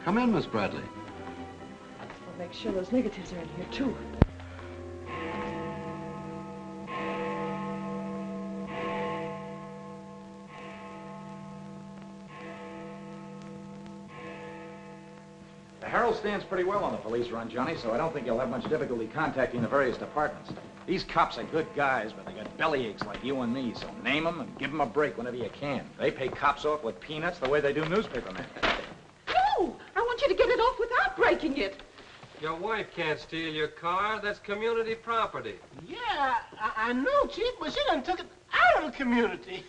Come in, Miss Bradley. I'll make sure those negatives are in here, too. The Herald stands pretty well on the police run, Johnny, so I don't think you'll have much difficulty contacting the various departments. These cops are good guys, but they got bellyaches like you and me, so name them and give them a break whenever you can. They pay cops off with peanuts the way they do newspapermen. No! I want you to get it off without breaking it. Your wife can't steal your car. That's community property. Yeah, I know, Chief, but she done took it out of the community.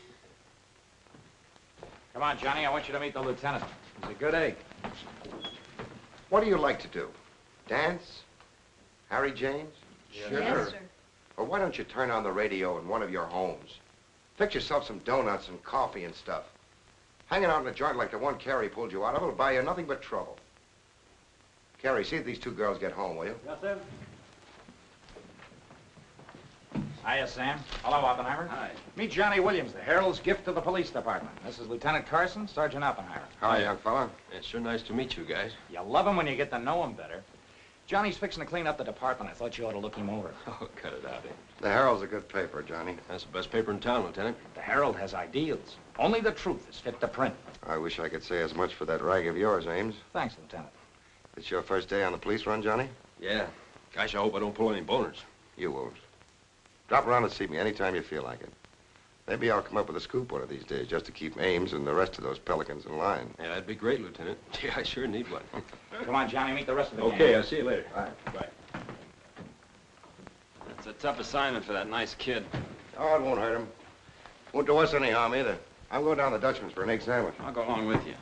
Come on, Johnny, I want you to meet the lieutenant. He's a good egg. What do you like to do? Dance? Harry James? Sure. Yes, sir. Or why don't you turn on the radio in one of your homes? Fix yourself some donuts and coffee and stuff. Hanging out in a joint like the one Carrie pulled you out of will buy you nothing but trouble. Carrie, see if these two girls get home, will you? Yes, sir. Hiya, Sam. Hello, Oppenheimer. Hi. Meet Johnny Williams, the Herald's gift to the police department. This is Lieutenant Carson, Sergeant Oppenheimer. Hi, young fella. It's sure nice to meet you guys. You love him when you get to know him better. Johnny's fixing to clean up the department. I thought you ought to look him over. Oh, cut it out, eh? The Herald's a good paper, Johnny. That's the best paper in town, Lieutenant. The Herald has ideals. Only the truth is fit to print. I wish I could say as much for that rag of yours, Ames. Thanks, Lieutenant. It's your first day on the police run, Johnny? Yeah. Gosh, I hope I don't pull any boners. You won't. Drop around and see me anytime you feel like it. Maybe I'll come up with a scoop one of these days just to keep Ames and the rest of those pelicans in line. Yeah, that'd be great, Lieutenant. Gee, I sure need one. Come on, Johnny, meet the rest of the gang. Okay, I'll see you later. All right. Bye. It's a tough assignment for that nice kid. Oh, it won't hurt him. Won't do us any harm either. I'm going down to the Dutchman's for an egg sandwich. I'll go along with you.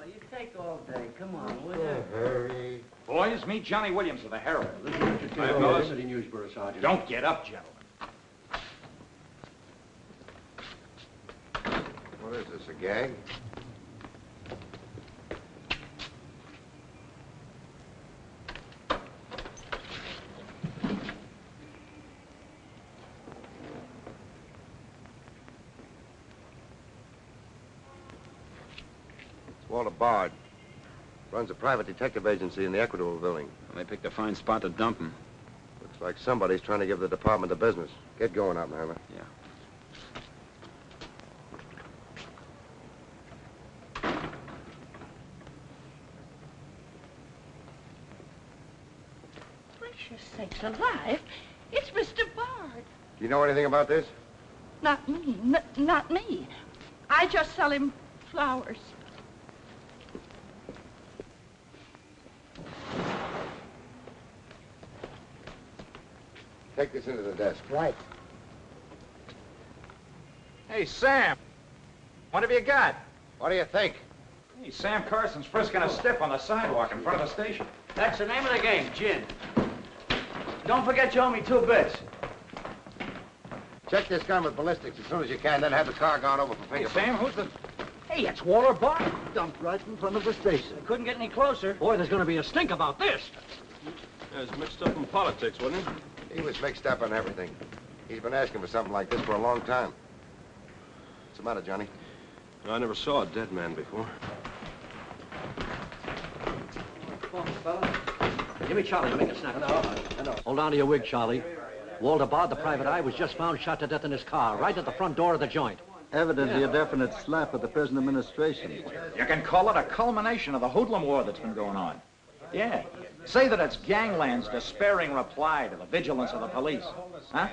You take all day. Come on, will you? Hurry. Boys, meet Johnny Williams of the Herald. Hi, fellas. Newsboro, Sergeant. Don't get up, gentlemen. What is this, a gag? Walter Bard. Runs a private detective agency in the Equitable building. They picked a fine spot to dump him. Looks like somebody's trying to give the department the business. Get going, Oppenheimer. Yeah. Gracious sakes alive. It's Mr. Bard. Do you know anything about this? Not me. Not me. I just sell him flowers. Take this into the desk. Right. Hey, Sam. What have you got? What do you think? Hey, Sam Carson's frisking a stiff on the sidewalk in front of the station. That's the name of the game, gin. Don't forget you owe me 2 bits. Check this gun with ballistics as soon as you can, then have the car gone over for Hey, fingerprints. Sam, who's the... Hey, it's Walter Bard. Dumped right in front of the station. I couldn't get any closer. Boy, there's going to be a stink about this. Yeah, it's mixed up in politics, wasn't it? He was mixed up on everything. He's been asking for something like this for a long time. What's the matter, Johnny? I never saw a dead man before. Come on, fella. Give me Charlie to make a snap. I know. Hold on to your wig, Charlie. Walter Bard, the private eye, was just found shot to death in his car, right at the front door of the joint. Evidently a definite slap at the present administration. You can call it a culmination of the hoodlum war that's been going on. Yeah. Say that it's gangland's despairing reply to the vigilance of the police. Huh?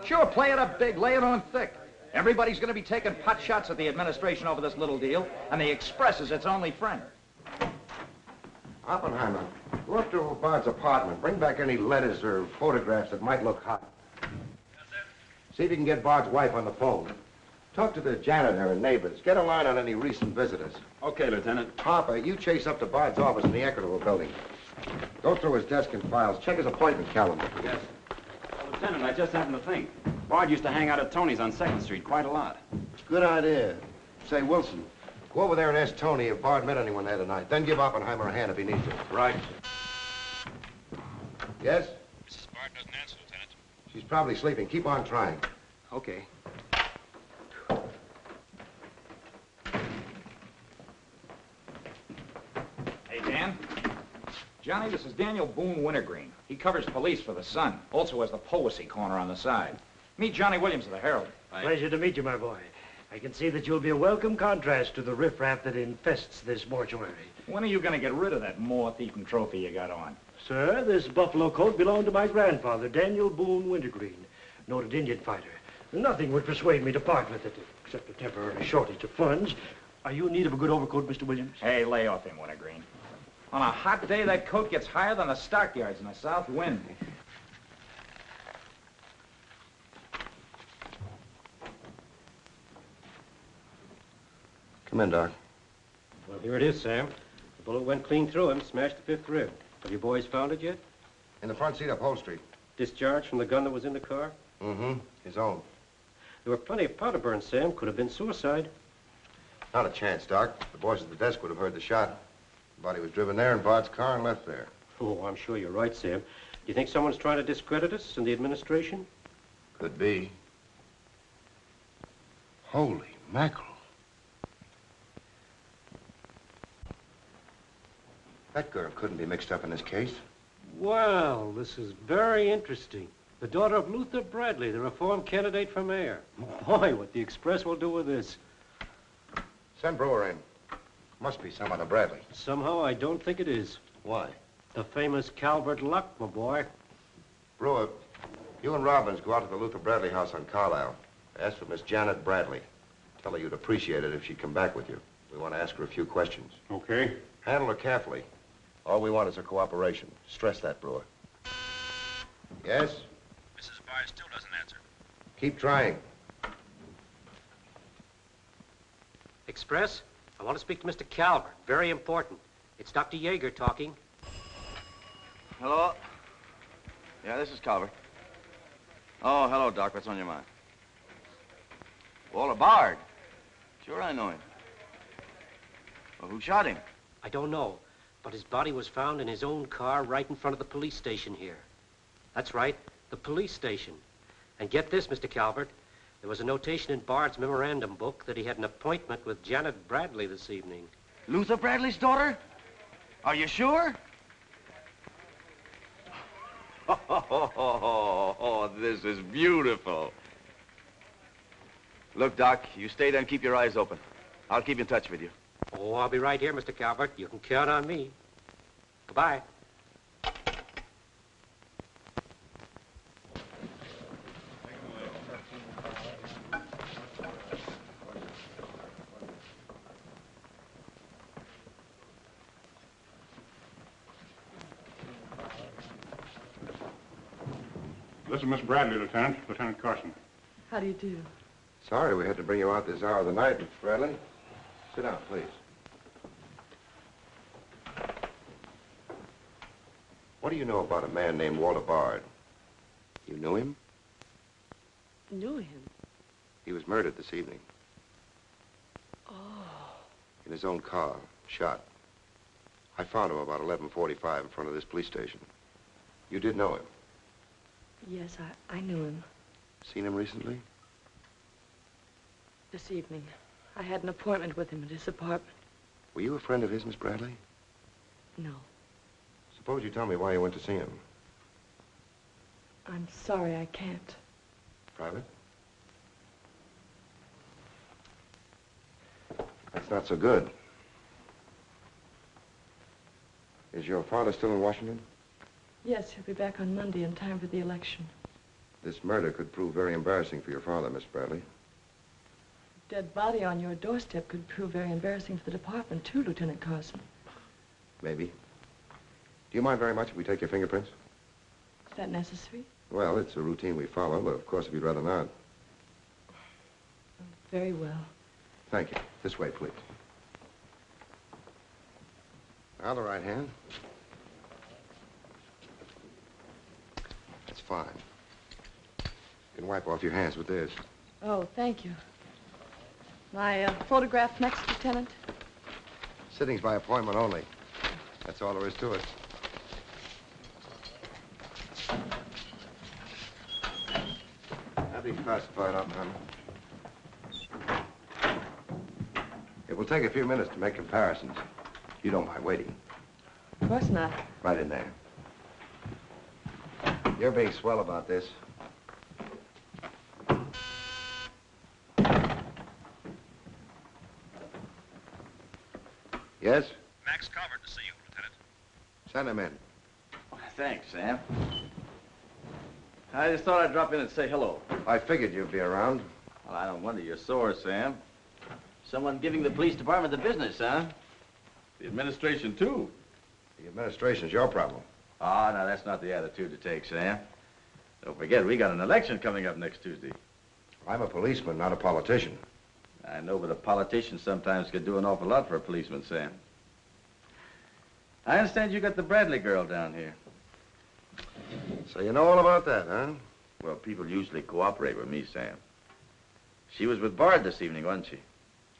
Sure, play it up big, lay it on thick. Everybody's going to be taking pot shots at the administration over this little deal, and the Express is its only friend. Oppenheimer, go up to Bard's apartment. Bring back any letters or photographs that might look hot. See if you can get Bard's wife on the phone. Talk to the janitor and neighbors. Get a line on any recent visitors. Okay, Lieutenant. Harper, you chase up to Bard's office in the Equitable building. Go through his desk and files. Check his appointment calendar. Yes. Lieutenant, I just happened to think. Bard used to hang out at Tony's on 2nd Street quite a lot. Good idea. Say, Wilson, go over there and ask Tony if Bard met anyone there tonight. Then give Oppenheimer a hand if he needs it. Right. Yes? Mrs. Bard doesn't answer, Lieutenant. She's probably sleeping. Keep on trying. Okay. Hey, Dan. Johnny, this is Daniel Boone Wintergreen. He covers police for the Sun. Also has the policy corner on the side. Meet Johnny Williams of the Herald. Pleasure to meet you, my boy. I can see that you'll be a welcome contrast to the riffraff that infests this mortuary. When are you going to get rid of that moth-eaten trophy you got on? Sir, this buffalo coat belonged to my grandfather, Daniel Boone Wintergreen, noted Indian fighter. Nothing would persuade me to part with it, except a temporary shortage of funds. Are you in need of a good overcoat, Mr. Williams? Hey, lay off him, Wintergreen. On a hot day, that coat gets higher than the stockyards in a south wind. Come in, Doc. Well, here it is, Sam. The bullet went clean through him, smashed the 5th rib. Have you boys found it yet? In the front seat upholstery. Discharged from the gun that was in the car? Mm-hmm. His own. There were plenty of powder burns, Sam. Could have been suicide. Not a chance, Doc. The boys at the desk would have heard the shot. The body was driven there in Bard's car and left there. Oh, I'm sure you're right, Sam. Do you think someone's trying to discredit us in the administration? Could be. Holy mackerel. That girl couldn't be mixed up in this case. Well, this is very interesting. The daughter of Luther Bradley, the reform candidate for mayor. Boy, what the Express will do with this. Send Brewer in. Must be some other Bradley. Somehow, I don't think it is. Why? The famous Calvert luck, my boy. Brewer, you and Robbins go out to the Luther Bradley house on Carlisle. Ask for Miss Janet Bradley. Tell her you'd appreciate it if she'd come back with you. We want to ask her a few questions. Okay. Handle her carefully. All we want is her cooperation. Stress that, Brewer. Yes? Mrs. Bard still doesn't answer. Keep trying. Express? I want to speak to Mr. Calvert. Very important. It's Dr. Yager talking. Hello? Yeah, this is Calvert. Oh, hello, Doc. What's on your mind? Walter Bard. Sure, I know him. Well, who shot him? I don't know, but his body was found in his own car right in front of the police station here. That's right, the police station. And get this, Mr. Calvert. There was a notation in Bard's memorandum book that he had an appointment with Janet Bradley this evening. Luther Bradley's daughter? Are you sure? Oh, this is beautiful. Look, Doc, you stay there and keep your eyes open. I'll keep in touch with you. Oh, I'll be right here, Mr. Calvert. You can count on me. Goodbye. This is Miss Bradley, Lieutenant. Lieutenant Carson. How do you do? Sorry we had to bring you out this hour of the night, Miss Bradley. Sit down, please. What do you know about a man named Walter Bard? You knew him? Knew him? He was murdered this evening. Oh. In his own car, shot. I found him about 11:45 in front of this police station. You did know him? Yes, I knew him. Seen him recently? This evening. I had an appointment with him at his apartment. Were you a friend of his, Miss Bradley? No. Suppose you tell me why you went to see him. I'm sorry, I can't. Private? That's not so good. Is your father still in Washington? Yes, he'll be back on Monday in time for the election. This murder could prove very embarrassing for your father, Miss Bradley. Dead body on your doorstep could prove very embarrassing for the department, too, Lieutenant Carson. Maybe. Do you mind very much if we take your fingerprints? Is that necessary? Well, it's a routine we follow, but of course if you'd rather not. Very well. Thank you. This way, please. Now the right hand. That's fine. You can wipe off your hands with this. Oh, thank you. My photograph next, Lieutenant? Sittings by appointment only. That's all there is to it. That'll be classified up, honey. It will take a few minutes to make comparisons. You don't mind waiting. Of course not. Right in there. You're being swell about this. Yes? Max Calvert to see you, Lieutenant. Send him in. Thanks, Sam. I just thought I'd drop in and say hello. I figured you'd be around. Well, I don't wonder you're sore, Sam. Someone giving the police department the business, huh? The administration, too. The administration's your problem. Oh, now, that's not the attitude to take, Sam. Don't forget, we got an election coming up next Tuesday. I'm a policeman, not a politician. I know, but a politician sometimes could do an awful lot for a policeman, Sam. I understand you got the Bradley girl down here. So you know all about that, huh? Well, people usually cooperate with me, Sam. She was with Bard this evening, wasn't she?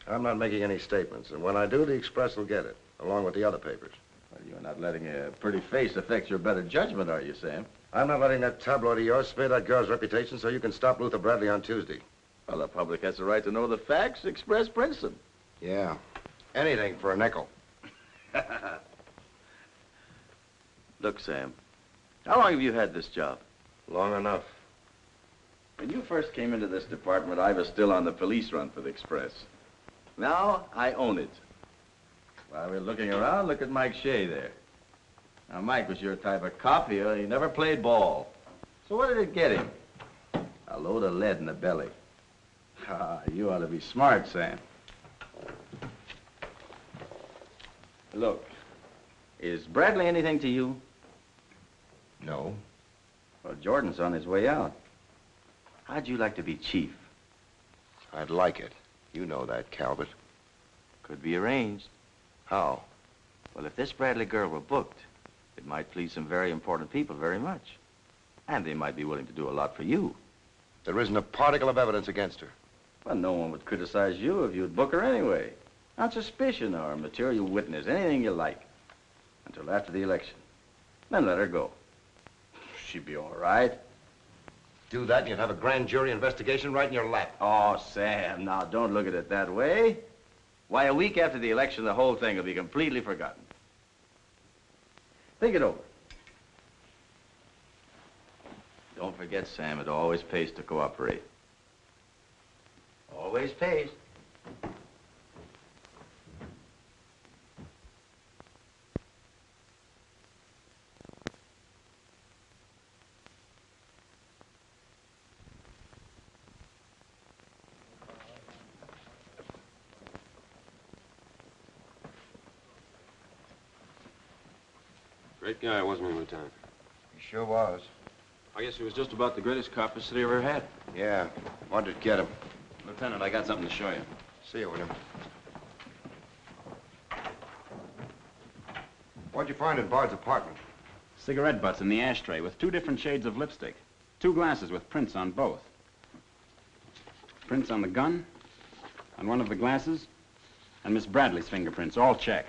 I'm not making any statements, and when I do, the Express will get it, along with the other papers. Well, you're not letting a pretty face affect your better judgment, are you, Sam? I'm not letting that tabloid of yours smear that girl's reputation so you can stop Luther Bradley on Tuesday. Well, the public has the right to know the facts. Express prints them. Yeah. Anything for a nickel. Look, Sam, how long have you had this job? Long enough. When you first came into this department, I was still on the police run for the Express. Now, I own it. While we're looking around, look at Mike Shea there. Now, Mike was your type of cop here. He never played ball. So what did it get him? A load of lead in the belly. Ah, you ought to be smart, Sam. Look, is Bradley anything to you? No. Well, Jordan's on his way out. How'd you like to be chief? I'd like it. You know that, Calvert. Could be arranged. How? Well, if this Bradley girl were booked, it might please some very important people very much. And they might be willing to do a lot for you. There isn't a particle of evidence against her. Well, no one would criticize you if you'd book her anyway. On suspicion or material witness, anything you like. Until after the election. Then let her go. She'd be all right. Do that and you'd have a grand jury investigation right in your lap. Oh, Sam, now don't look at it that way. Why, a week after the election, the whole thing will be completely forgotten. Think it over. Don't forget, Sam, it always pays to cooperate. Always pays. Great guy, wasn't he, Lieutenant? He sure was. I guess he was just about the greatest cop the city ever had. Yeah. Wanted to get him. Lieutenant, I got something to show you. See you, William. What'd you find in Bard's apartment? Cigarette butts in the ashtray with 2 different shades of lipstick. 2 glasses with prints on both. Prints on the gun, on one of the glasses, and Miss Bradley's fingerprints, all check.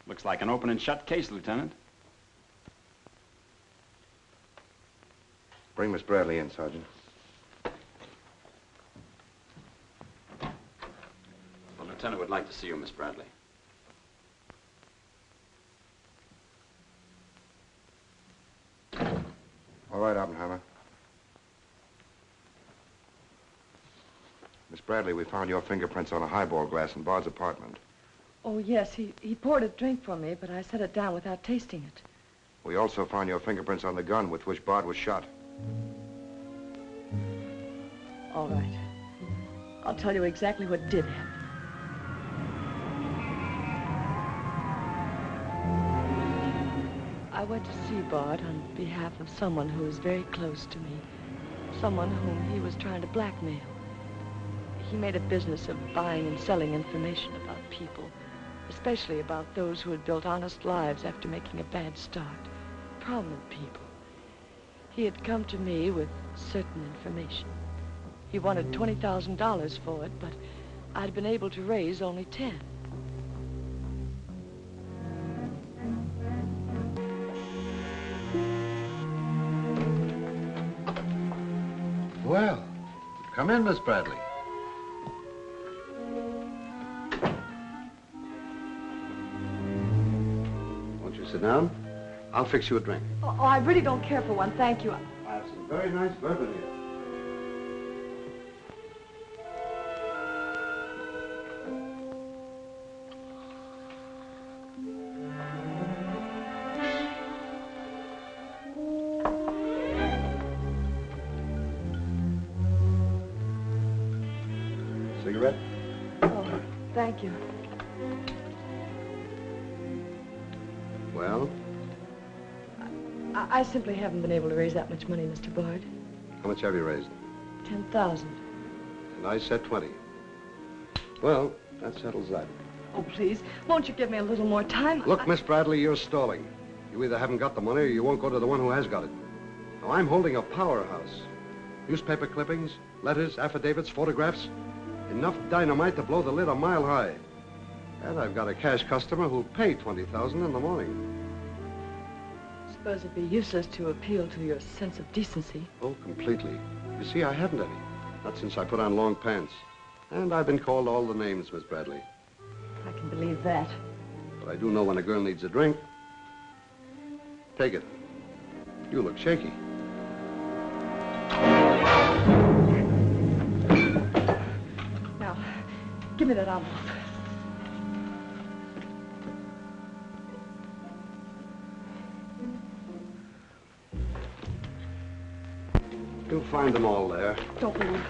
Looks like an open and shut case, Lieutenant. Bring Miss Bradley in, Sergeant. The lieutenant would like to see you, Miss Bradley. All right, Oppenheimer. Miss Bradley, we found your fingerprints on a highball glass in Bard's apartment. Oh, yes, he poured a drink for me, but I set it down without tasting it. We also found your fingerprints on the gun with which Bard was shot. All right. I'll tell you exactly what did happen. I went to see Bard on behalf of someone who was very close to me. someone whom he was trying to blackmail. He made a business of buying and selling information about people, especially about those who had built honest lives after making a bad start. Prominent people. He had come to me with certain information. He wanted $20,000 for it, but I'd been able to raise only 10. Well, come in, Miss Bradley. Won't you sit down? I'll fix you a drink. Oh, I really don't care for one, thank you. I have some very nice bourbon here. Cigarette? Oh, thank you. Well, I simply haven't been able to raise that much money, Mr. Bard. how much have you raised? 10,000. And I said 20. Well, that settles that. Oh, please, won't you give me a little more time? Look, Miss Bradley, you're stalling. You either haven't got the money or you won't go to the one who has got it. Now, I'm holding a powerhouse. Newspaper clippings, letters, affidavits, photographs. Enough dynamite to blow the lid a mile high. And I've got a cash customer who'll pay $20,000 in the morning. I suppose it'd be useless to appeal to your sense of decency. Oh, completely. You see, I haven't any. Not since I put on long pants. And I've been called all the names, Miss Bradley. I can believe that. But I do know when a girl needs a drink. Take it. You look shaky. Now, give me that envelope. You'll find them all there. Don't move.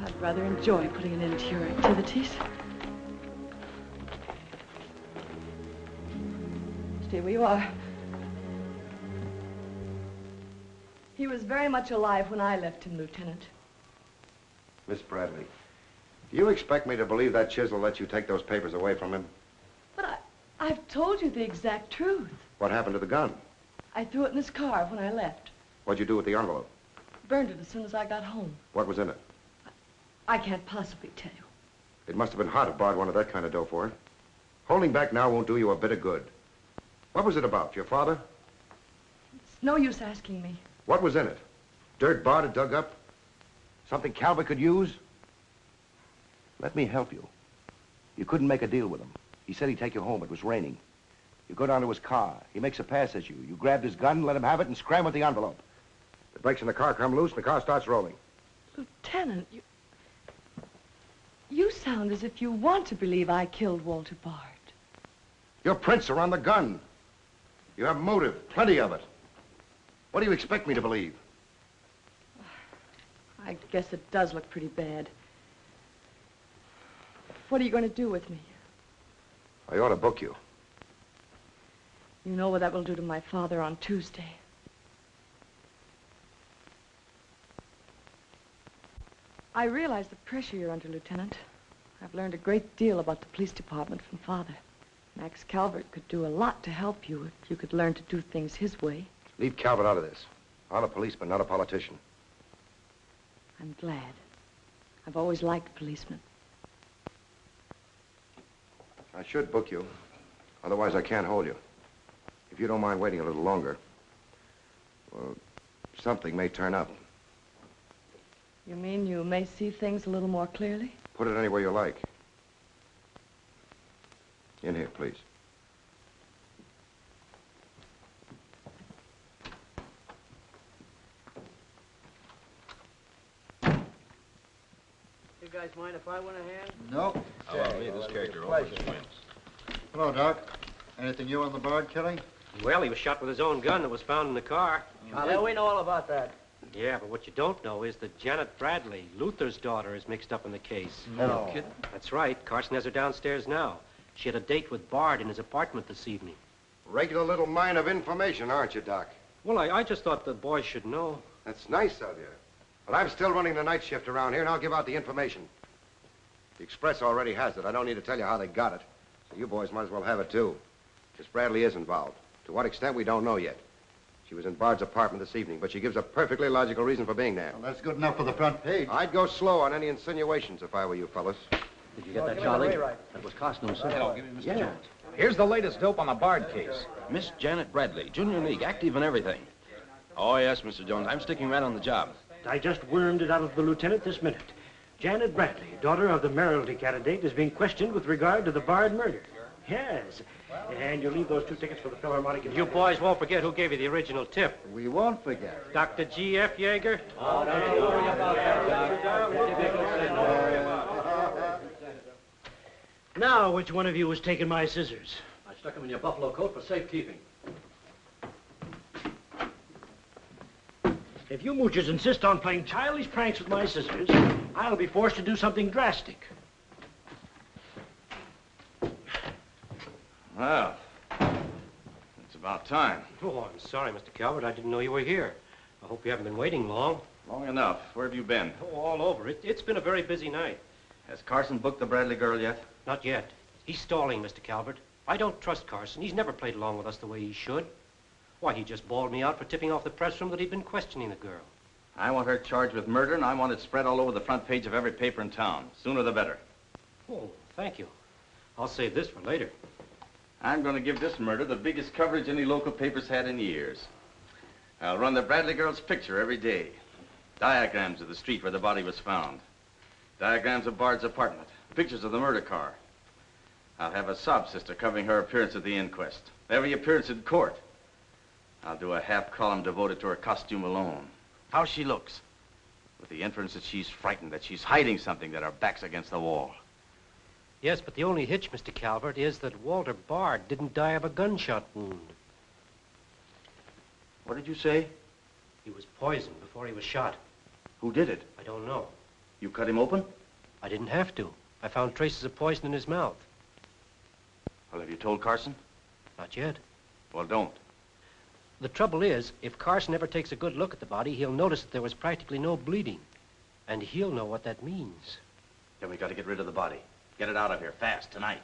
I'd rather enjoy putting an end to your activities. Stay where you are. He was very much alive when I left him, Lieutenant. Miss Bradley, do you expect me to believe that chisel let you take those papers away from him? But I've told you the exact truth. What happened to the gun? I threw it in his car when I left. What'd you do with the envelope? Burned it as soon as I got home. What was in it? I can't possibly tell you. It must have been hot if Bard wanted that kind of dough for it. Holding back now won't do you a bit of good. What was it about? Your father? It's no use asking me. What was in it? Dirt Bard had dug up? Something Calvert could use? Let me help you. You couldn't make a deal with him. He said he'd take you home. It was raining. You go down to his car. He makes a pass at you. You grabbed his gun, let him have it, and scram with the envelope. The brakes in the car come loose and the car starts rolling. Lieutenant, you sound as if you want to believe I killed Walter Bard. Your prints are on the gun. You have motive, plenty of it. What do you expect me to believe? I guess it does look pretty bad. What are you going to do with me? I ought to book you. You know what that will do to my father on Tuesday. I realize the pressure you're under, Lieutenant. I've learned a great deal about the police department from Father. Max Calvert could do a lot to help you if you could learn to do things his way. Leave Calvert out of this. I'm a policeman, not a politician. I'm glad. I've always liked policemen. I should book you. Otherwise, I can't hold you. If you don't mind waiting a little longer, well, something may turn up. You mean you may see things a little more clearly? Put it anywhere you like. In here, please. You guys mind if I went a hand? No. I'll leave this character over his wins. Hello, Doc. Anything new on the Bard killing? Well, he was shot with his own gun that was found in the car. Yeah, we know all about that. Yeah, but what you don't know is that Janet Bradley, Luther's daughter, is mixed up in the case. No. Kidding? That's right. Carson has her downstairs now. She had a date with Bard in his apartment this evening. Regular little mine of information, aren't you, Doc? Well, I just thought the boys should know. That's nice of you. Well, I'm still running the night shift around here, and I'll give out the information. The Express already has it. I don't need to tell you how they got it. So you boys might as well have it, too. Miss Bradley is involved. To what extent, we don't know yet. She was in Bard's apartment this evening, but she gives a perfectly logical reason for being there. Well, that's good enough for the front page. I'd go slow on any insinuations if I were you fellas. Did you get that, Charlie? That was Carson himself. Hello, give me Mr. Jones. Here's the latest dope on the Bard case. Miss Janet Bradley, Junior League, active and everything. Oh, yes, Mr. Jones. I'm sticking right on the job. I just wormed it out of the lieutenant this minute. Janet Bradley, daughter of the mayoralty candidate, is being questioned with regard to the Bard murder. Yes. And you'll leave those 2 tickets for the Philharmonic. You boys won't forget who gave you the original tip. We won't forget. Dr. G.F. Yager? Oh, don't you worry about that, Doc. Now, which one of you was taking my scissors? I stuck them in your buffalo coat for safekeeping. If you moochers insist on playing childish pranks with my scissors, I'll be forced to do something drastic. Well, it's about time. Oh, I'm sorry, Mr. Calvert. I didn't know you were here. I hope you haven't been waiting long. Long enough. Where have you been? Oh, all over. It's been a very busy night. Has Carson booked the Bradley girl yet? Not yet. He's stalling, Mr. Calvert. I don't trust Carson. He's never played along with us the way he should. Why, he just bawled me out for tipping off the press room that he'd been questioning the girl. I want her charged with murder, and I want it spread all over the front page of every paper in town. Sooner the better. Oh, thank you. I'll save this for later. I'm going to give this murder the biggest coverage any local paper's had in years. I'll run the Bradley girl's picture every day. Diagrams of the street where the body was found. Diagrams of Bard's apartment. Pictures of the murder car. I'll have a sob sister covering her appearance at the inquest. Every appearance in court. I'll do a half column devoted to her costume alone. How she looks. With the inference that she's frightened, that she's hiding something, that her back's against the wall. Yes, but the only hitch, Mr. Calvert, is that Walter Bard didn't die of a gunshot wound. What did you say? He was poisoned before he was shot. Who did it? I don't know. You cut him open? I didn't have to. I found traces of poison in his mouth. Well, have you told Carson? Not yet. Well, don't. The trouble is, if Carson ever takes a good look at the body, he'll notice that there was practically no bleeding. And he'll know what that means. Then we got to get rid of the body. Get it out of here, fast, tonight.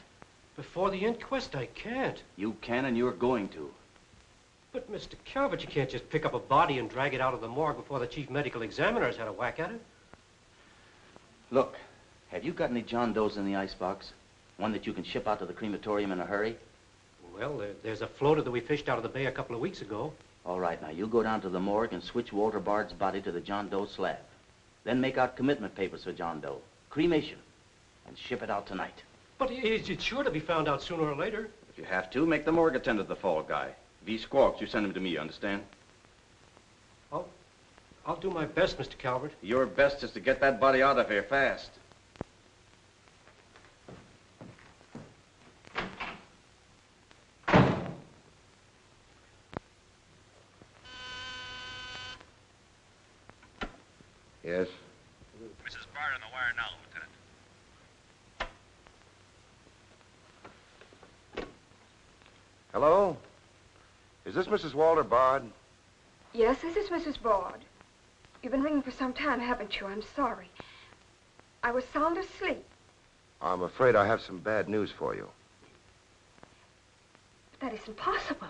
Before the inquest, I can't. You can, and you're going to. But, Mr. Calvert, you can't just pick up a body and drag it out of the morgue before the chief medical examiner's had a whack at it. Look, have you got any John Does in the icebox? One that you can ship out to the crematorium in a hurry? Well, there's a floater that we fished out of the bay a couple of weeks ago. All right, now you go down to the morgue and switch Walter Bard's body to the John Doe slab. Then make out commitment papers for John Doe. Cremation. And ship it out tonight. But it's sure to be found out sooner or later. If you have to, make the morgue attendant the fall guy. If he squawks, you send him to me, you understand? I'll do my best, Mr. Calvert. Your best is to get that body out of here fast. Yes? Mrs. Bard on the wire now, Lieutenant. Hello? Is this Mrs. Walter Bard? Yes, this is Mrs. Bard. You've been ringing for some time, haven't you? I'm sorry. I was sound asleep. I'm afraid I have some bad news for you. But that isn't possible.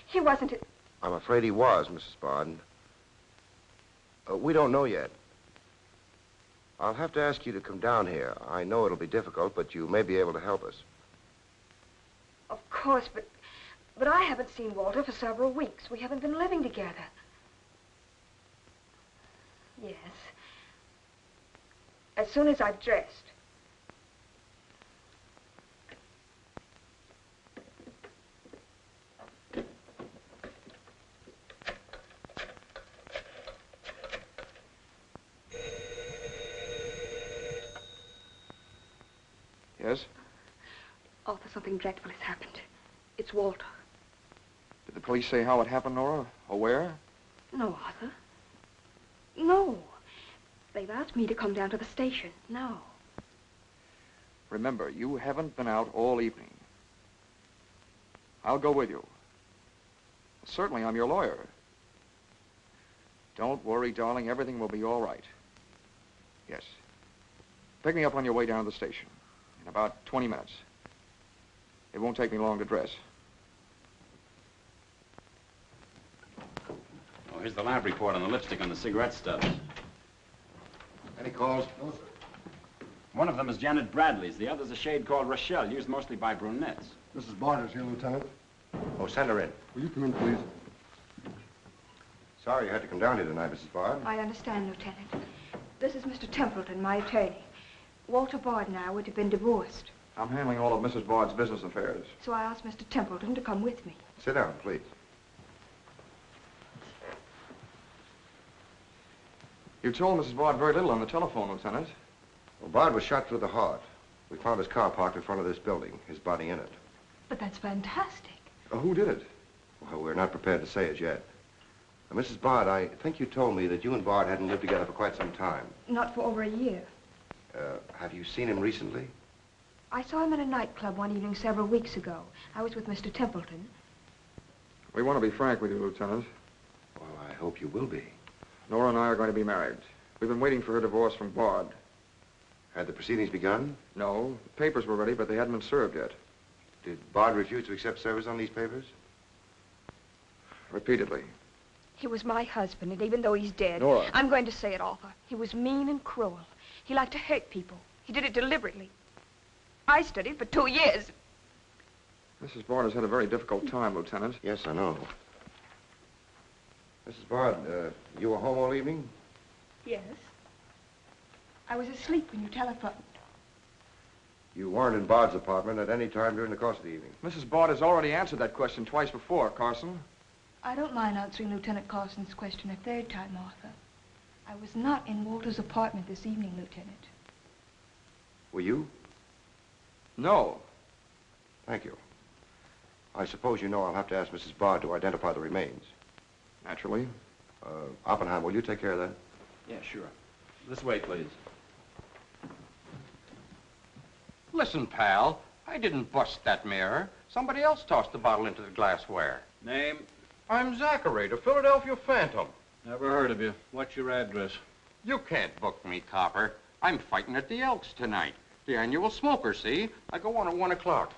He wasn't... I'm afraid he was, Mrs. Bard. We don't know yet. I'll have to ask you to come down here. I know it'll be difficult, but you may be able to help us. Of course, but I haven't seen Walter for several weeks. We haven't been living together. Yes. As soon as I've dressed. Yes? Arthur, something dreadful has happened. It's Walter. Did the police say how it happened, Nora? Or where? No, Arthur. No. They've asked me to come down to the station. No. Remember, you haven't been out all evening. I'll go with you. Certainly, I'm your lawyer. Don't worry, darling. Everything will be all right. Yes. Pick me up on your way down to the station. In about 20 minutes. It won't take me long to dress. Oh, here's the lab report on the lipstick and the cigarette stubs. Any calls? No, sir. One of them is Janet Bradley's. The other's a shade called Rochelle, used mostly by brunettes. Mrs. Barter's here, Lieutenant. Oh, send her in. Will you come in, please? Sorry you had to come down here tonight, Mrs. Bard. I understand, Lieutenant. This is Mr. Templeton, my attorney. Walter Bard and I would have been divorced, I'm handling all of Mrs. Bard's business affairs. so I asked Mr. Templeton to come with me. Sit down, please. You told Mrs. Bard very little on the telephone, Lieutenant. Well, Bard was shot through the heart. We found his car parked in front of this building, his body in it. But that's fantastic. Who did it? Well, we're not prepared to say it yet. Now, Mrs. Bard, I think you told me that you and Bard hadn't lived together for quite some time. Not for over a year. Have you seen him recently? I saw him in a nightclub one evening several weeks ago. I was with Mr. Templeton. We want to be frank with you, Lieutenant. Well, I hope you will be. Nora and I are going to be married. We've been waiting for her divorce from Bard. Had the proceedings begun? No, the papers were ready, but they hadn't been served yet. Did Bard refuse to accept service on these papers? Repeatedly. He was my husband, and even though he's dead, Nora. I'm going to say it, Arthur. He was mean and cruel. He liked to hurt people. He did it deliberately. I studied for 2 years. Mrs. Bard has had a very difficult time, Lieutenant. Yes, I know. Mrs. Bard, you were home all evening? Yes. I was asleep when you telephoned. You weren't in Bard's apartment at any time during the course of the evening? Mrs. Bard has already answered that question twice before, Carson. I don't mind answering Lieutenant Carson's question a third time, Arthur. I was not in Walter's apartment this evening, Lieutenant. Were you? No. Thank you. I suppose you know I'll have to ask Mrs. Bard to identify the remains. Naturally. Oppenheim, will you take care of that? Yeah, sure. This way, please. Listen, pal, I didn't bust that mirror. Somebody else tossed the bottle into the glassware. Name? I'm Zachary, the Philadelphia Phantom. Never heard of you. What's your address? You can't book me, copper. I'm fighting at the Elks tonight. The annual smoker, see? I go on at 1 o'clock.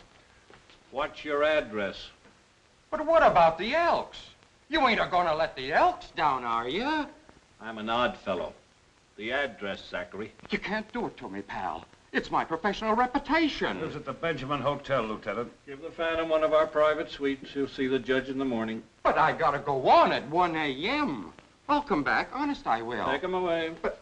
What's your address? But what about the Elks? You ain't a-gonna let the Elks down, are you? I'm an odd fellow. The address, Zachary. You can't do it to me, pal. It's my professional reputation. Lives at the Benjamin Hotel, Lieutenant. Give the Phantom one of our private suites. You'll see the judge in the morning. But I gotta go on at 1 a.m. I'll come back. Honest, I will. Take him away. But...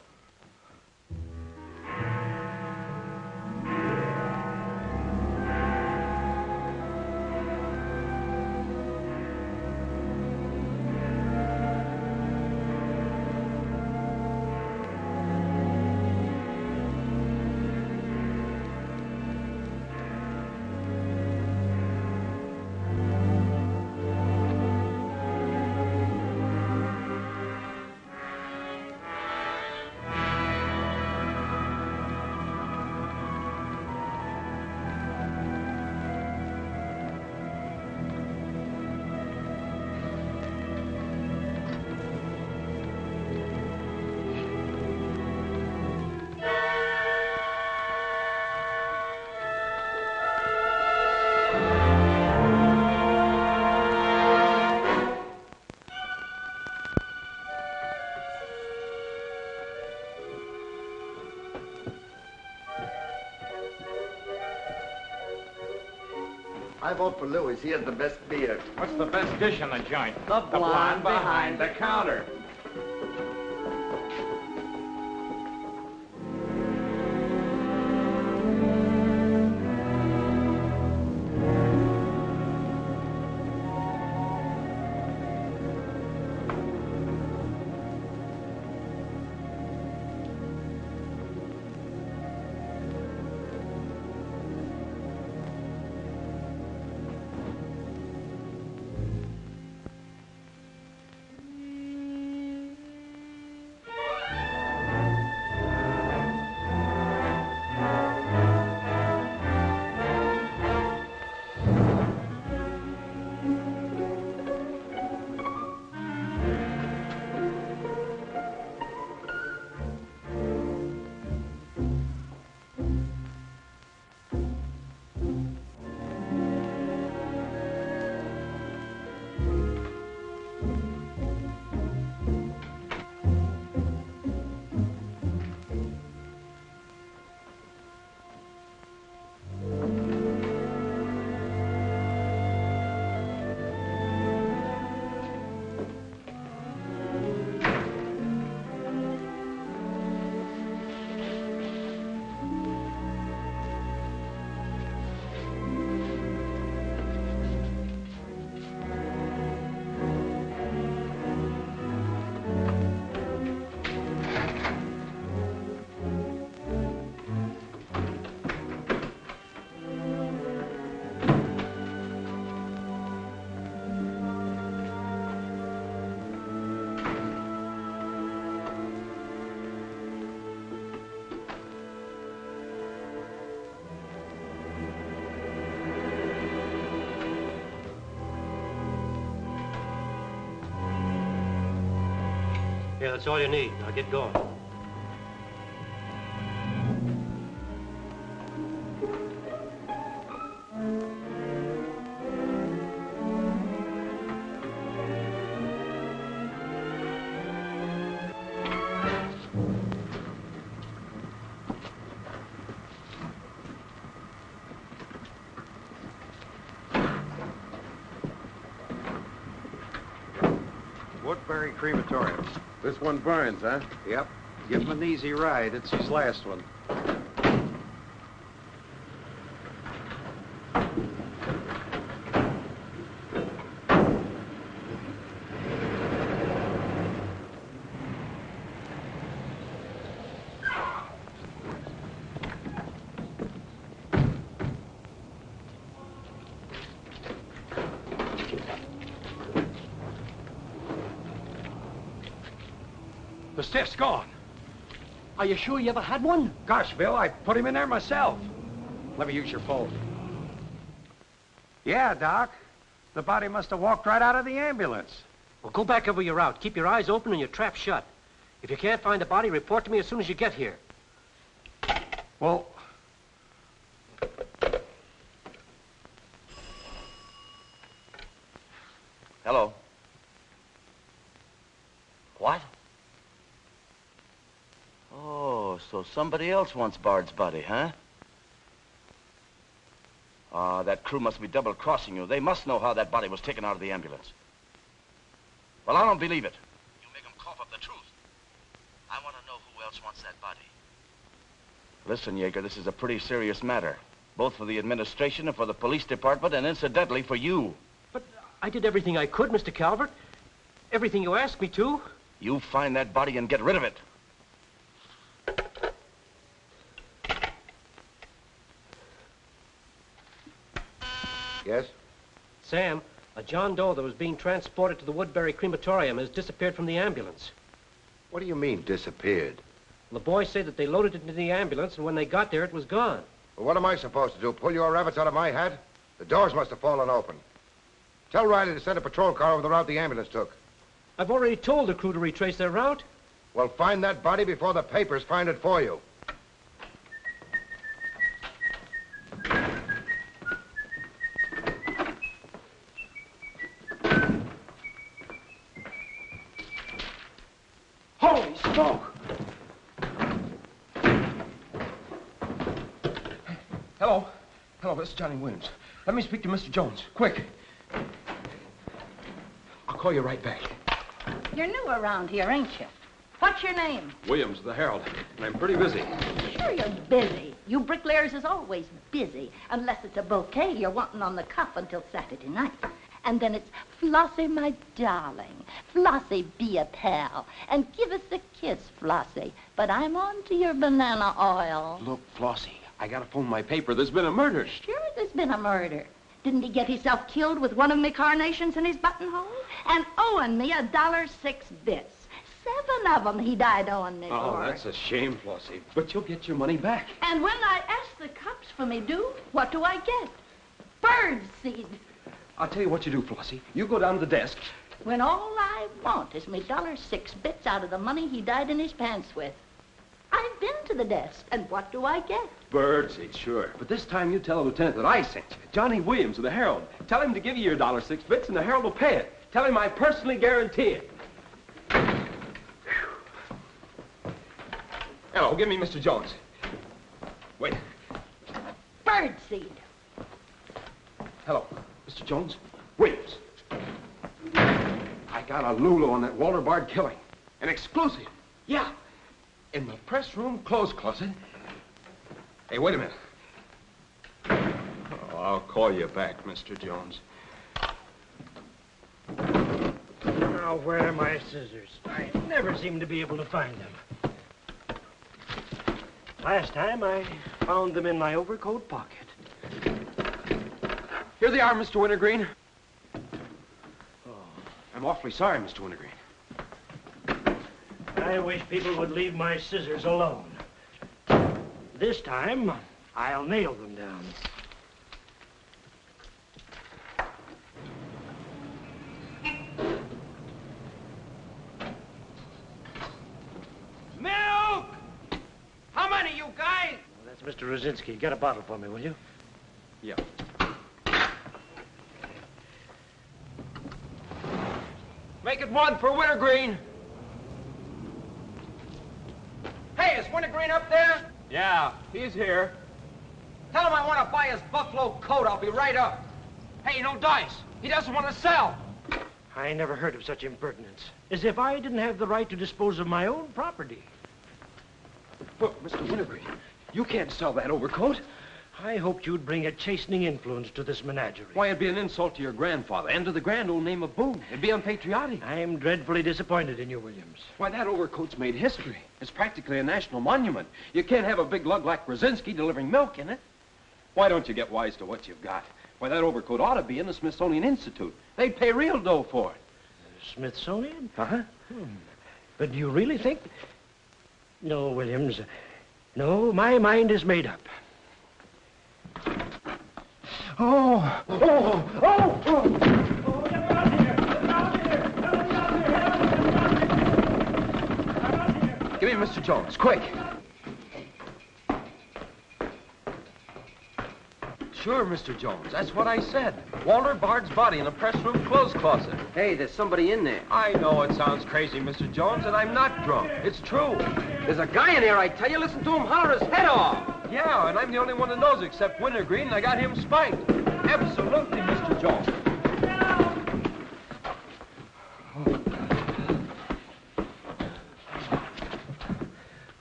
I vote for Louis. He has the best beer. What's the best dish in the joint? The blonde behind the counter. Okay, that's all you need. Now get going. Woodbury Crematorium. This one burns, huh? Yep. Give him an easy ride. It's his last one. The stiff's gone. Are you sure you ever had one? Gosh, Bill, I put him in there myself. Let me use your phone. Yeah, Doc. The body must have walked right out of the ambulance. Well, go back over your route. Keep your eyes open and your trap shut. If you can't find the body, report to me as soon as you get here. Well... Hello. What? Oh, so somebody else wants Bard's body, huh? Ah, that crew must be double-crossing you. They must know how that body was taken out of the ambulance. Well, I don't believe it. You make them cough up the truth. I want to know who else wants that body. Listen, Yager, this is a pretty serious matter. Both for the administration and for the police department, and incidentally for you. But I did everything I could, Mr. Calvert. Everything you asked me to. You find that body and get rid of it. Yes? Sam, a John Doe that was being transported to the Woodbury Crematorium has disappeared from the ambulance. What do you mean, disappeared? The boys say that they loaded it into the ambulance, and when they got there, it was gone. Well, what am I supposed to do? Pull your rabbits out of my hat? The doors must have fallen open. Tell Riley to send a patrol car over the route the ambulance took. I've already told the crew to retrace their route. Well, find that body before the papers find it for you. Holy smoke! Hello. Hello, this is Johnny Williams. Let me speak to Mr. Jones. Quick. I'll call you right back. You're new around here, ain't you? What's your name? Williams, the Herald. And I'm pretty busy. Sure you're busy. You bricklayers is always busy, unless it's a bouquet you're wanting on the cuff until Saturday night. And then it's, Flossie, my darling. Flossie, be a pal. And give us a kiss, Flossie. But I'm on to your banana oil. Look, Flossie, I gotta phone my paper. There's been a murder. Sure there's been a murder. Didn't he get himself killed with one of me carnations in his buttonhole? And owing me $1.06 bits. 7 of them he died owing me for. Oh, that's a shame, Flossie. But you'll get your money back. And when I ask the cops for me due, what do I get? Bird seed. I'll tell you what you do, Flossie. You go down to the desk. When all I want is me $1.06 bits out of the money he died in his pants with. I've been to the desk, and what do I get? Birdseed, sure. But this time you tell the lieutenant that I sent you. Johnny Williams of the Herald. Tell him to give you your $1.06 bits, and the Herald will pay it. Tell him I personally guarantee it. Hello, give me Mr. Jones. Wait. Birdseed. Hello, Mr. Jones. Williams. I got a Lulu on that Walter Bard killing. An exclusive. Yeah. In the press room clothes closet. Hey, wait a minute. Oh, I'll call you back, Mr. Jones. Now, where are my scissors? I never seem to be able to find them. Last time, I found them in my overcoat pocket. Here they are, Mr. Wintergreen. Oh, I'm awfully sorry, Mr. Wintergreen. I wish people would leave my scissors alone. This time, I'll nail them down. Mr. Rosinski, get a bottle for me, will you? Yeah. Make it one for Wintergreen. Hey, is Wintergreen up there? Yeah, he's here. Tell him I want to buy his buffalo coat. I'll be right up. Hey, no dice. He doesn't want to sell. I never heard of such impertinence. As if I didn't have the right to dispose of my own property. Look, Mr. Wintergreen, you can't sell that overcoat. I hoped you'd bring a chastening influence to this menagerie. Why, it'd be an insult to your grandfather and to the grand old name of Boone. It'd be unpatriotic. I'm dreadfully disappointed in you, Williams. Why, that overcoat's made history. It's practically a national monument. You can't have a big lug like Brzezinski delivering milk in it. Why don't you get wise to what you've got? Why, that overcoat ought to be in the Smithsonian Institute. They'd pay real dough for it. Smithsonian? Uh-huh. But do you really think... No, Williams. No, my mind is made up. Oh! Oh! Oh! Oh! Get out of here! Get out of here! Give me Mr. Jones, quick. Sure, Mr. Jones. That's what I said. Walter Bard's body in a press room clothes closet. Hey, there's somebody in there. I know it sounds crazy, Mr. Jones, and I'm not drunk. It's true. There's a guy in there, I tell you. Listen to him holler his head off. Yeah, and I'm the only one that knows except Wintergreen, and I got him spiked. Absolutely, Mr. Jones.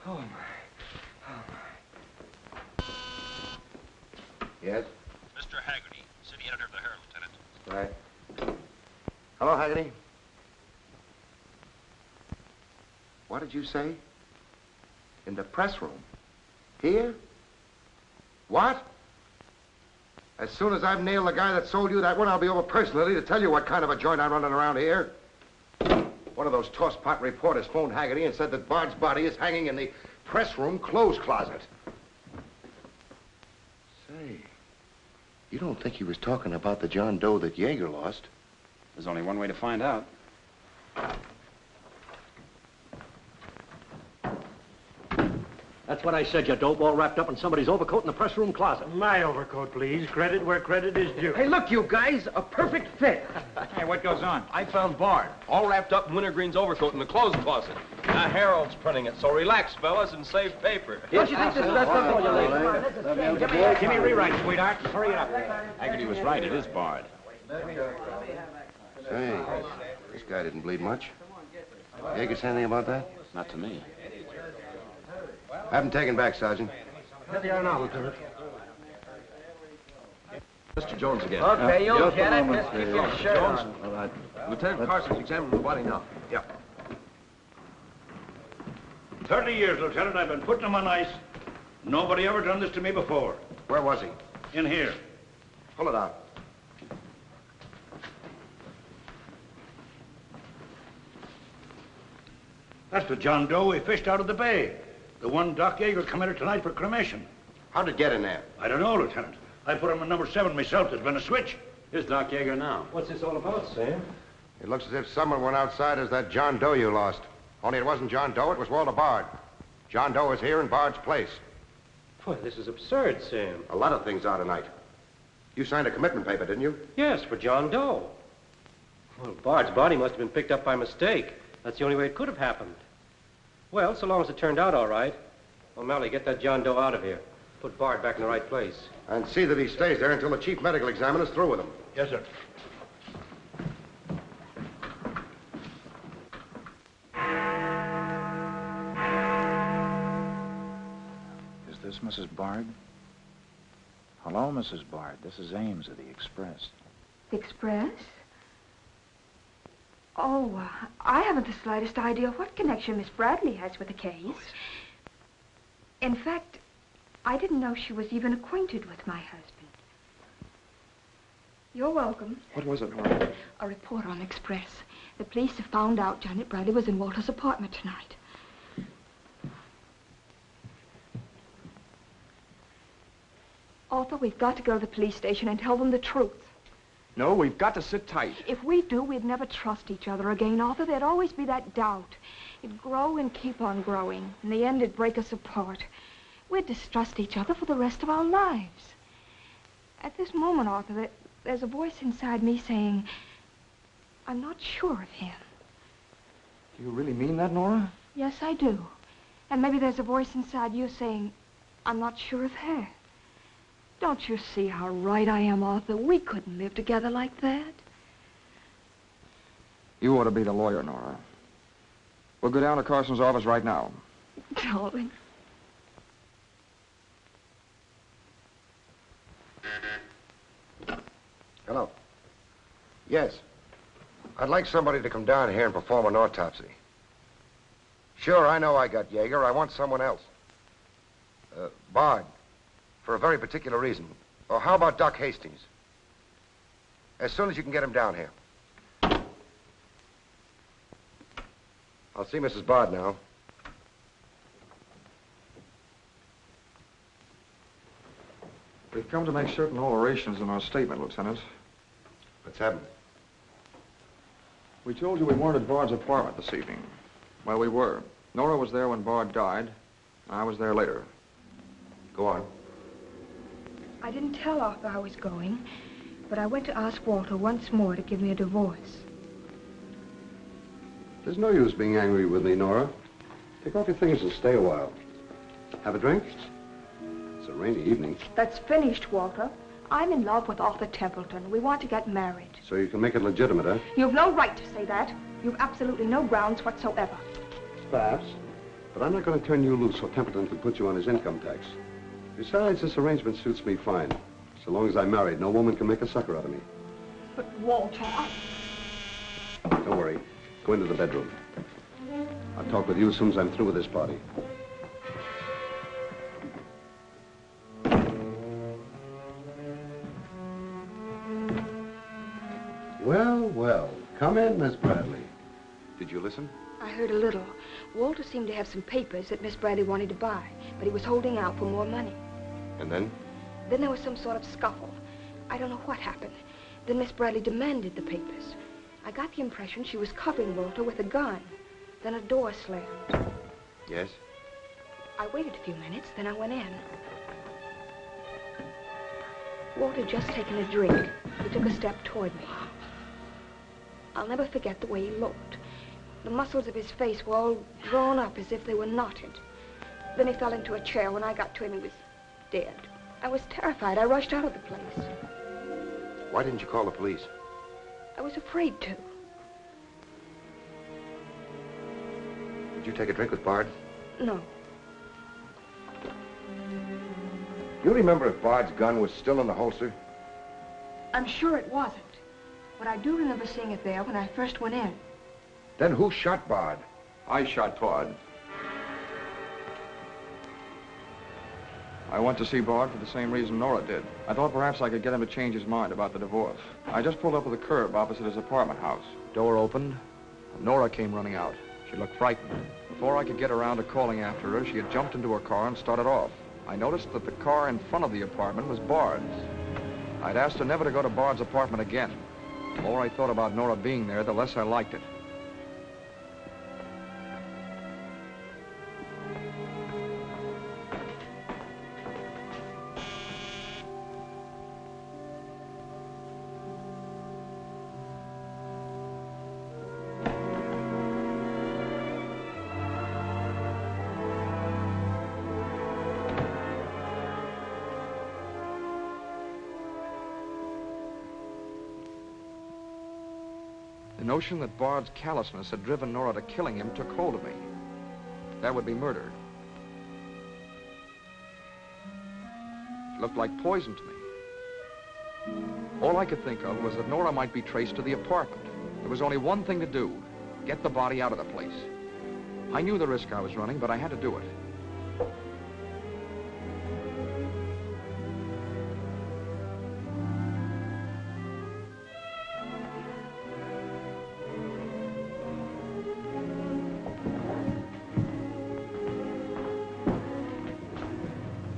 Oh, yes? Mr. Haggerty, city editor of the Herald, Lieutenant. Right. Hello, Haggerty. What did you say? In the press room? Here? What? As soon as I've nailed the guy that sold you that one, I'll be over personally to tell you what kind of a joint I'm running around here. One of those tosspot reporters phoned Haggerty and said that Bard's body is hanging in the press room clothes closet. Say, you don't think he was talking about the John Doe that Yager lost? There's only one way to find out. That's what I said, you dope, all wrapped up in somebody's overcoat in the press room closet. My overcoat, please. Credit where credit is due. Hey, look, you guys, a perfect fit. Hey, what goes on? I found Bard, all wrapped up in Wintergreen's overcoat in the clothes closet. The Herald's printing it, so relax, fellas, and save paper. Don't you think this is best up for you, ladies? Give me a rewrite, sweetheart. Hurry it up. Haggerty was right. It is Bard. Say, this guy didn't bleed much. Yager say anything about that? Not to me. Have him taken back, Sergeant. Here they are now, Lieutenant. Mr. Jones again. Okay, you'll get it. Just keep your shirt Jones. on. All right. Lieutenant Carson's examining the body now. Yeah. 30 years, Lieutenant. I've been putting them on ice. Nobody ever done this to me before. Where was he? In here. Pull it out. That's the John Doe we fished out of the bay. The one Doc Yager committed tonight for cremation. How'd it get in there? I don't know, Lieutenant. I put him in number 7 myself. There's been a switch. Here's Doc Yager now. What's this all about, Sam? It looks as if someone went outside as that John Doe you lost. Only it wasn't John Doe, it was Walter Bard. John Doe is here in Bard's place. Boy, this is absurd, Sam. A lot of things are tonight. You signed a commitment paper, didn't you? Yes, for John Doe. Well, Bard's body must have been picked up by mistake. That's the only way it could have happened. Well, so long as it turned out all right. O'Malley, get that John Doe out of here. Put Bard back in the right place. And see that he stays there until the chief medical examiner's through with him. Yes, sir. Is this Mrs. Bard? Hello, Mrs. Bard. This is Ames of the Express. The Express? Oh, I haven't the slightest idea what connection Miss Bradley has with the case. In fact, I didn't know she was even acquainted with my husband. You're welcome. What was it, Laura? A report on Express. The police have found out Janet Bradley was in Walter's apartment tonight. Arthur, we've got to go to the police station and tell them the truth. No, we've got to sit tight. If we do, we'd never trust each other again, Arthur. There'd always be that doubt. It'd grow and keep on growing. In the end, it'd break us apart. we'd distrust each other for the rest of our lives. At this moment, Arthur, there's a voice inside me saying, I'm not sure of him. Do you really mean that, Nora? Yes, I do. And maybe there's a voice inside you saying, I'm not sure of her. Don't you see how right I am, Arthur? We couldn't live together like that. You ought to be the lawyer, Nora. We'll go down to Carson's office right now. Darling. Hello. Yes. I'd like somebody to come down here and perform an autopsy. Sure, I know I got Yager. I want someone else. Bard. For a very particular reason. Or how about Doc Hastings? As soon as you can get him down here. I'll see Mrs. Bard now. We've come to make certain alterations in our statement, Lieutenant. What's happened? We told you we weren't at Bard's apartment this evening. Well, we were. Nora was there when Bard died. I was there later. Go on. I didn't tell Arthur I was going, but I went to ask Walter once more to give me a divorce. There's no use being angry with me, Nora. Take off your things and stay a while. Have a drink? It's a rainy evening. That's finished, Walter. I'm in love with Arthur Templeton. We want to get married. So you can make it legitimate, huh? You've no right to say that. You've absolutely no grounds whatsoever. Perhaps. But I'm not going to turn you loose so Templeton can put you on his income tax. Besides, this arrangement suits me fine. So long as I'm married, no woman can make a sucker out of me. But, Walter, Don't worry. Go into the bedroom. I'll talk with you as soon as I'm through with this party. Well, well. Come in, Miss Bradley. Did you listen? I heard a little. Walter seemed to have some papers that Miss Bradley wanted to buy, but he was holding out for more money. And then? Then there was some sort of scuffle. I don't know what happened. Then Miss Bradley demanded the papers. I got the impression she was covering Walter with a gun. Then a door slammed. Yes? I waited a few minutes, then I went in. Walter had just taken a drink. He took a step toward me. I'll never forget the way he looked. The muscles of his face were all drawn up as if they were knotted. Then he fell into a chair. When I got to him, he was dead. I was terrified. I rushed out of the place. Why didn't you call the police? I was afraid to. Did you take a drink with Bard? No. You remember if Bard's gun was still in the holster? I'm sure it wasn't. But I do remember seeing it there when I first went in. Then who shot Bard? I shot Bard. I went to see Bard for the same reason Nora did. I thought perhaps I could get him to change his mind about the divorce. I just pulled up at the curb opposite his apartment house. Door opened, and Nora came running out. She looked frightened. Before I could get around to calling after her, she had jumped into her car and started off. I noticed that the car in front of the apartment was Bard's. I'd asked her never to go to Bard's apartment again. The more I thought about Nora being there, the less I liked it. The notion that Bard's callousness had driven Nora to killing him took hold of me. That would be murder. It looked like poison to me. All I could think of was that Nora might be traced to the apartment. There was only one thing to do: get the body out of the place. I knew the risk I was running, but I had to do it.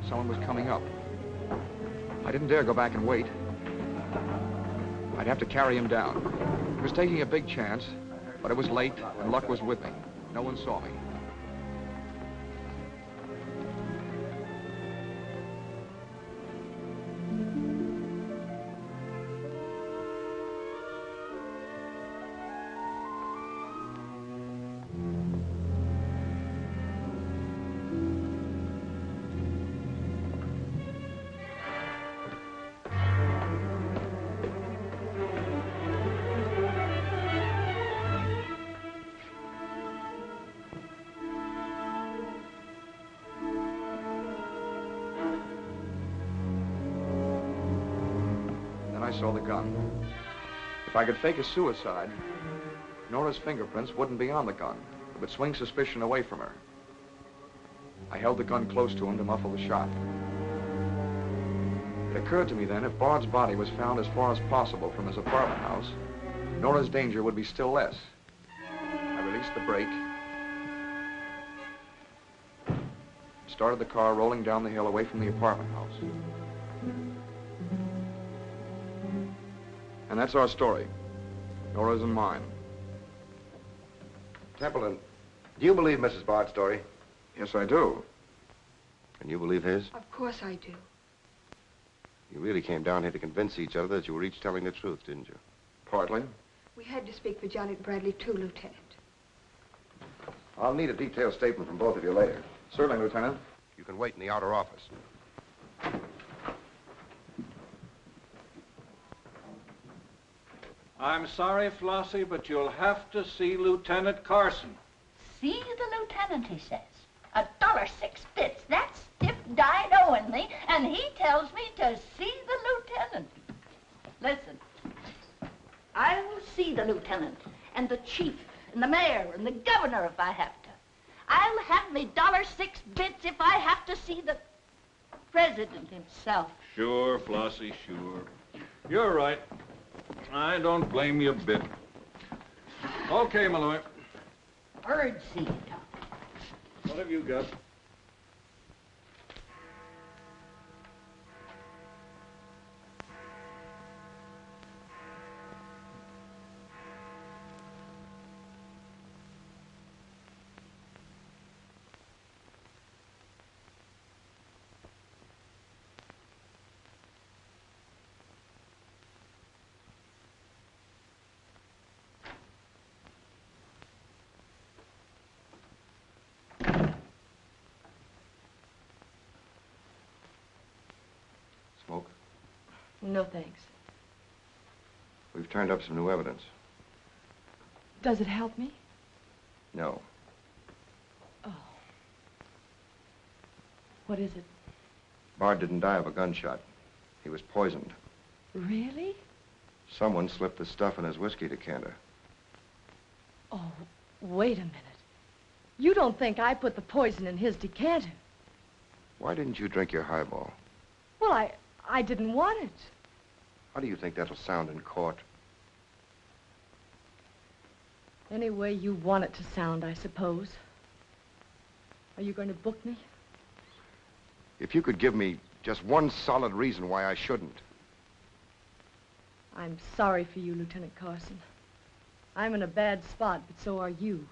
Someone was coming up. I didn't dare go back and wait. I'd have to carry him down. He was taking a big chance, but it was late, and luck was with me. No one saw me. saw the gun. If I could fake a suicide, Nora's fingerprints wouldn't be on the gun. It would swing suspicion away from her. I held the gun close to him to muffle the shot. It occurred to me then, if Bard's body was found as far as possible from his apartment house, Nora's danger would be still less. I released the brake, started the car rolling down the hill away from the apartment house. And that's our story. Nora's and mine. Templeton, do you believe Mrs. Bard's story? Yes, I do. And you believe his? Of course I do. You really came down here to convince each other that you were each telling the truth, didn't you? Partly. We had to speak for Janet Bradley, too, Lieutenant. I'll need a detailed statement from both of you later. Certainly, Lieutenant. You can wait in the outer office. I'm sorry, Flossie, but you'll have to see Lieutenant Carson. See the lieutenant, he says. $1.06. That's stiff dyed owing me, and he tells me to see the lieutenant. Listen, I will see the lieutenant, and the chief, and the mayor, and the governor if I have to. I'll have me $1.06 if I have to see the president himself. Sure, Flossie, sure. You're right. I don't blame you a bit. Okay, Malloy. Birdseed. What have you got? Smoke? No, thanks. We've turned up some new evidence. Does it help me? No. Oh. What is it? Bard didn't die of a gunshot. He was poisoned. Really? Someone slipped the stuff in his whiskey decanter. Oh, wait a minute. You don't think I put the poison in his decanter? Why didn't you drink your highball? Well, I didn't want it. How do you think that'll sound in court? Any way you want it to sound, I suppose. Are you going to book me? If you could give me just one solid reason why I shouldn't. I'm sorry for you, Lieutenant Carson. I'm in a bad spot, but so are you.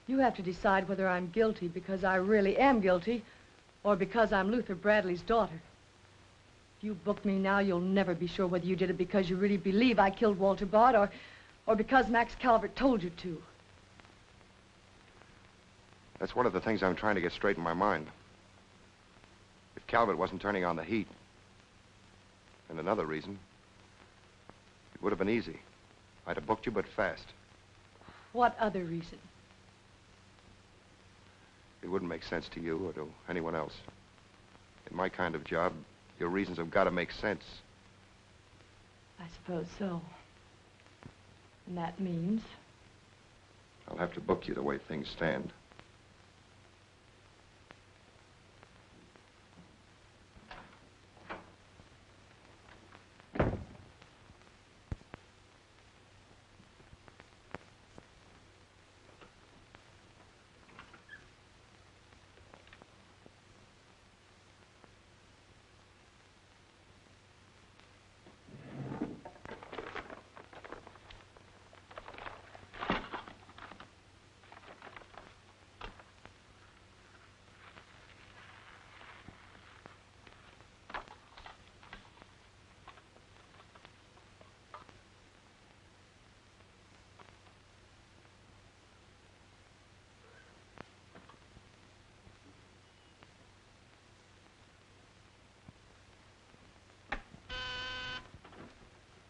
You have to decide whether I'm guilty because I really am guilty or because I'm Luther Bradley's daughter. If you book me now, you'll never be sure whether you did it because you really believe I killed Walter Bard or because Max Calvert told you to. That's one of the things I'm trying to get straight in my mind. If Calvert wasn't turning on the heat, and another reason, it would have been easy. I'd have booked you, but fast. What other reason? It wouldn't make sense to you or to anyone else. In my kind of job, your reasons have got to make sense. I suppose so. And that means? I'll have to book you the way things stand.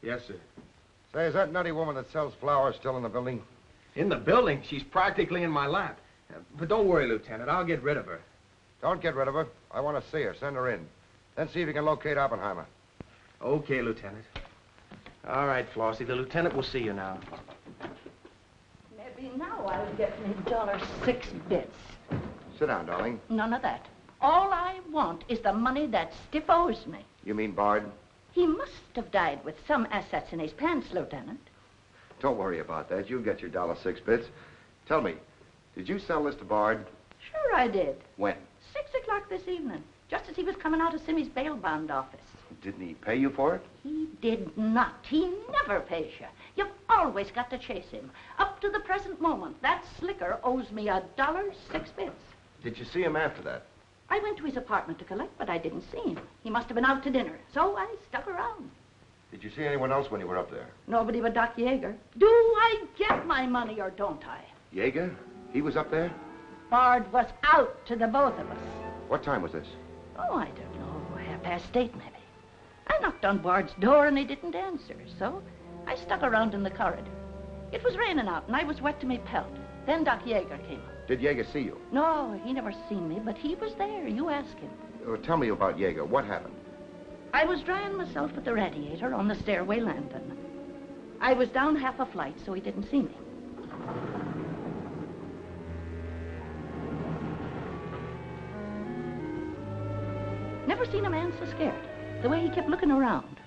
Yes, sir. Say, is that nutty woman that sells flowers still in the building? In the building? She's practically in my lap. But don't worry, Lieutenant. I'll get rid of her. Don't get rid of her. I want to see her. Send her in. Then see if you can locate Oppenheimer. Okay, Lieutenant. All right, Flossie. The lieutenant will see you now. Maybe now I'll get me $6. Sit down, darling. None of that. All I want is the money that Stiff owes me. You mean Bard? He must have died with some assets in his pants, Lieutenant. Don't worry about that. You'll get your $6. Tell me, did you sell this to Bard? Sure I did. When? 6 o'clock this evening, just as he was coming out of Simmy's bail bond office. Didn't he pay you for it? He did not. He never pays you. You've always got to chase him. Up to the present moment, that slicker owes me $6. Did you see him after that? I went to his apartment to collect, but I didn't see him. He must have been out to dinner, so I stuck around. Did you see anyone else when you were up there? Nobody but Doc Yager. Do I get my money or don't I? Yager? He was up there? Bard was out to the both of us. What time was this? Oh, I don't know, 8:30 maybe. I knocked on Bard's door and he didn't answer, so I stuck around in the corridor. It was raining out and I was wet to me pelt. Then Doc Yager came up. Did Yager see you? No, he never seen me, but he was there. You ask him. Tell me about Yager. What happened? I was drying myself at the radiator on the stairway landing. I was down half a flight, so he didn't see me. Never seen a man so scared. The way he kept looking around.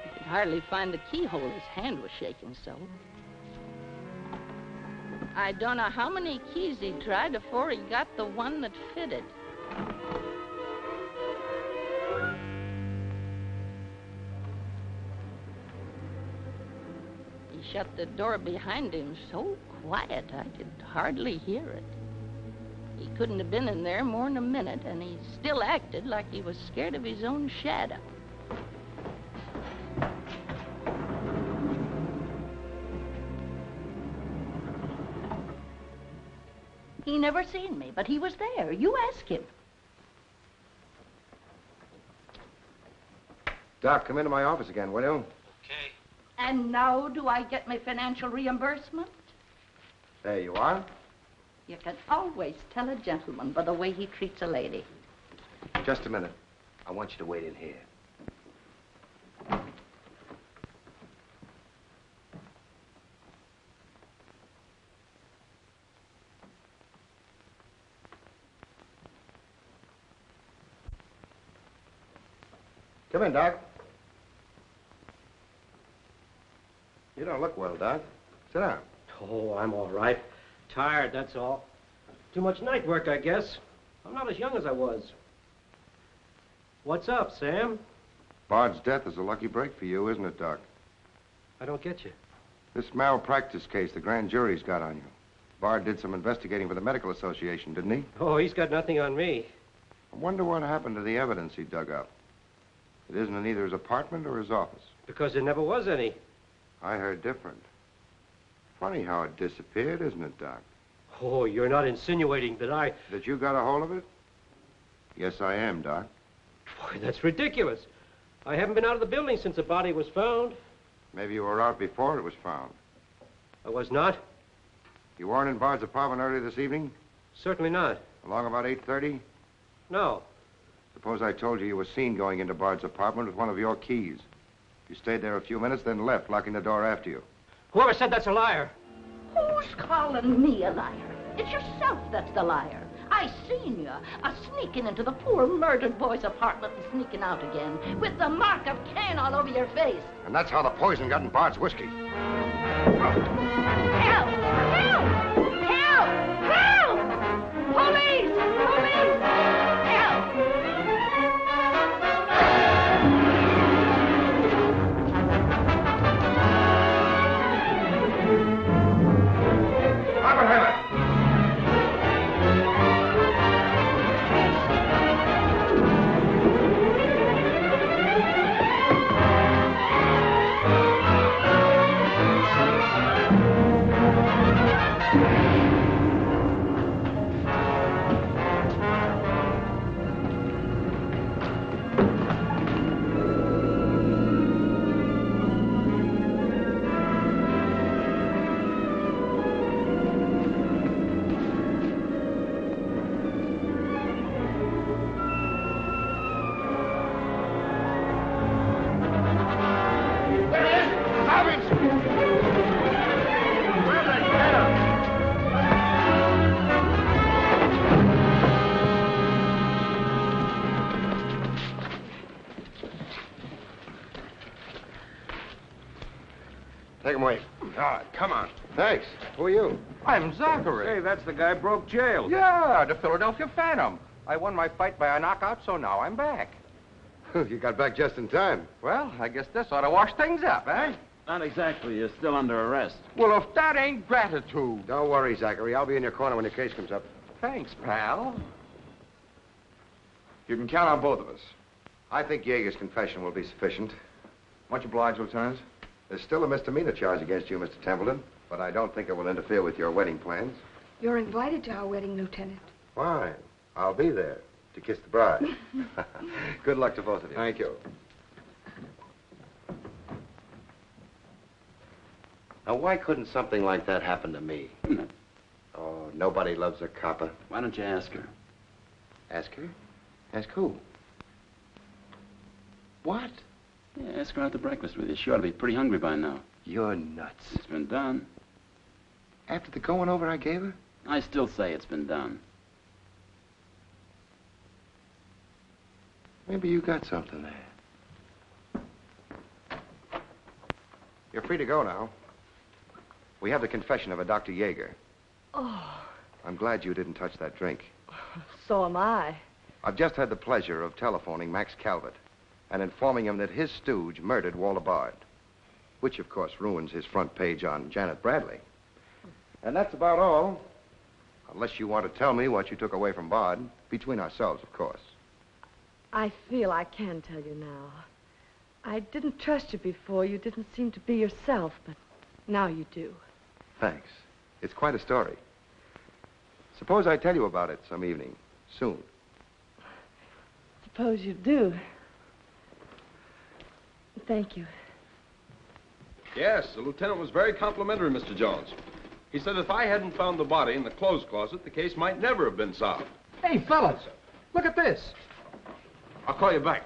He could hardly find the keyhole. His hand was shaking so. I don't know how many keys he tried before he got the one that fitted. He shut the door behind him so quiet I could hardly hear it. He couldn't have been in there more than a minute, and he still acted like he was scared of his own shadow. He never seen me, but he was there. You ask him. Doc, come into my office again, will you? And now do I get my financial reimbursement? There you are. You can always tell a gentleman by the way he treats a lady. Just a minute. I want you to wait in here. Come in, Doc. You don't look well, Doc. Sit down. Oh, I'm all right. Tired, that's all. Too much night work, I guess. I'm not as young as I was. What's up, Sam? Bard's death is a lucky break for you, isn't it, Doc? I don't get you. This malpractice case the grand jury's got on you. Bard did some investigating for the Medical Association, didn't he? Oh, he's got nothing on me. I wonder what happened to the evidence he dug up. It isn't in either his apartment or his office. Because there never was any. I heard different. Funny how it disappeared, isn't it, Doc? Oh, you're not insinuating that I... That you got a hold of it? Yes, I am, Doc. Boy, that's ridiculous. I haven't been out of the building since the body was found. Maybe you were out before it was found. I was not? You weren't in Bard's apartment early this evening? Certainly not. Along about 8:30? No. Suppose I told you you were seen going into Bard's apartment with one of your keys. You stayed there a few minutes, then left, locking the door after you. Whoever said that's a liar. Who's calling me a liar? It's yourself that's the liar. I seen you sneaking into the poor murdered boy's apartment and sneaking out again with the mark of Cain all over your face. And that's how the poison got in Bard's whiskey. Help! Help! Help! Help! Police! Police! Help! Bard. Come on. Thanks. Who are you? I'm Zachary. Hey, that's the guy broke jail. Yeah, the Philadelphia Phantom. I won my fight by a knockout, so now I'm back. You got back just in time. Well, I guess this ought to wash things up, eh? Not exactly. You're still under arrest. Well, if that ain't gratitude. Don't worry, Zachary. I'll be in your corner when your case comes up. Thanks, pal. You can count on both of us. I think Yager's confession will be sufficient. Much obliged, Lieutenant. There's still a misdemeanor charge against you, Mr. Templeton, but I don't think it will interfere with your wedding plans. You're invited to our wedding, Lieutenant. Fine. I'll be there to kiss the bride. Good luck to both of you. Thank you. Now, why couldn't something like that happen to me? Oh, nobody loves a copper. Why don't you ask her? Ask her? Ask who? What? Yeah, ask her out to breakfast with you. She ought to be pretty hungry by now. You're nuts. It's been done. After the going over I gave her? I still say it's been done. Maybe you got something there. You're free to go now. We have the confession of a Dr. Yager. Oh, I'm glad you didn't touch that drink. so am I. I've just had the pleasure of telephoning Max Calvert and informing him that his stooge murdered Walter Bard, which, of course, ruins his front page on Janet Bradley. And that's about all, unless you want to tell me what you took away from Bard, between ourselves, of course. I feel I can tell you now. I didn't trust you before. You didn't seem to be yourself, but now you do. Thanks. It's quite a story. Suppose I tell you about it some evening, soon. Suppose you do. Thank you. Yes, the lieutenant was very complimentary, Mr. Jones. He said if I hadn't found the body in the clothes closet, the case might never have been solved. Hey, fellas, look at this. I'll call you back.